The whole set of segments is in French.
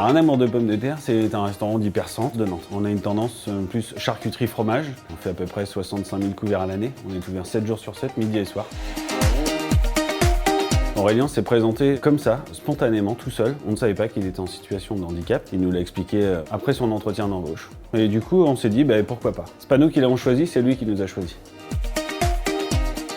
Un amour de pommes de terre, c'est un restaurant d'hypercentre de Nantes. On a une tendance plus charcuterie fromage. On fait à peu près 65 000 couverts à l'année. On est ouvert 7 jours sur 7, midi et soir. Aurélien s'est présenté comme ça, spontanément, tout seul. On ne savait pas qu'il était en situation de handicap. Il nous l'a expliqué après son entretien d'embauche. Et du coup, on s'est dit, pourquoi pas. C'est pas nous qui l'avons choisi, c'est lui qui nous a choisi.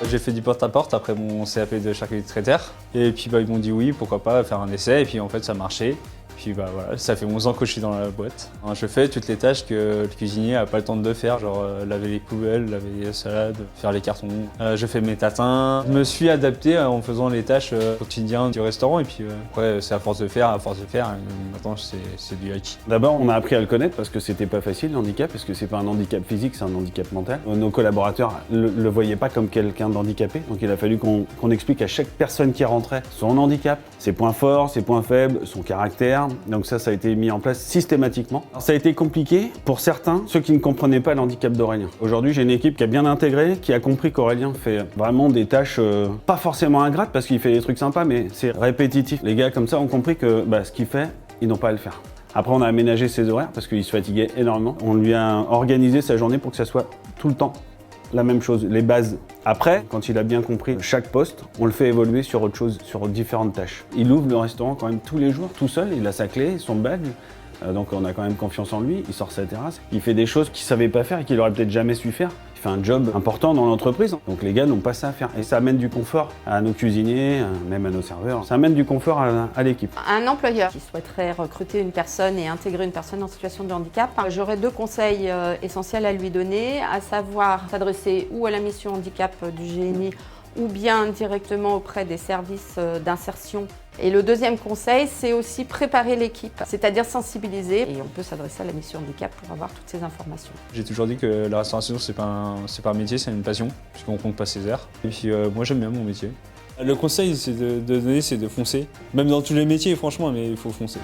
J'ai fait du porte-à-porte après mon CAP de charcuterie traiteur. Et puis ils m'ont dit oui, pourquoi pas faire un essai. Et puis en fait, ça marchait. Puis voilà, ça fait 11 ans que je suis dans la boîte. Je fais toutes les tâches que le cuisinier n'a pas le temps de faire, genre laver les poubelles, laver les salades, faire les cartons. Je fais mes tatins. Je me suis adapté en faisant les tâches quotidiennes du restaurant et puis après c'est à force de faire, et maintenant c'est du acquis. D'abord, on a appris à le connaître parce que c'était pas facile le handicap, parce que c'est pas un handicap physique, c'est un handicap mental. Nos collaborateurs le voyaient pas comme quelqu'un d'handicapé, donc il a fallu qu'on explique à chaque personne qui rentrait son handicap, ses points forts, ses points faibles, son caractère. Donc ça a été mis en place systématiquement. Alors, ça a été compliqué pour certains, ceux qui ne comprenaient pas le handicap d'Aurélien. Aujourd'hui, j'ai une équipe qui a bien intégré, qui a compris qu'Aurélien fait vraiment des tâches pas forcément ingrates parce qu'il fait des trucs sympas, mais c'est répétitif. Les gars comme ça ont compris que ce qu'il fait, ils n'ont pas à le faire. Après, on a aménagé ses horaires parce qu'il se fatiguait énormément. On lui a organisé sa journée pour que ça soit tout le temps la même chose, les bases. Après, quand il a bien compris chaque poste, on le fait évoluer sur autre chose, sur différentes tâches. Il ouvre le restaurant quand même tous les jours, tout seul, il a sa clé, son badge, donc on a quand même confiance en lui, il sort sa terrasse, il fait des choses qu'il savait pas faire et qu'il aurait peut-être jamais su faire. Il fait un job important dans l'entreprise, donc les gars n'ont pas ça à faire. Et ça amène du confort à nos cuisiniers, même à nos serveurs, ça amène du confort à l'équipe. Un employeur qui souhaiterait recruter une personne et intégrer une personne en situation de handicap, j'aurais 2 conseils essentiels à lui donner, à savoir s'adresser ou à la mission handicap du GNI ou bien directement auprès des services d'insertion. Et le deuxième conseil, c'est aussi préparer l'équipe, c'est-à-dire sensibiliser. Et on peut s'adresser à la mission handicap pour avoir toutes ces informations. J'ai toujours dit que la restauration, c'est pas un métier, c'est une passion, puisqu'on compte pas ses heures. Et puis moi, j'aime bien mon métier. Le conseil, c'est de donner, c'est de foncer. Même dans tous les métiers, franchement, mais il faut foncer.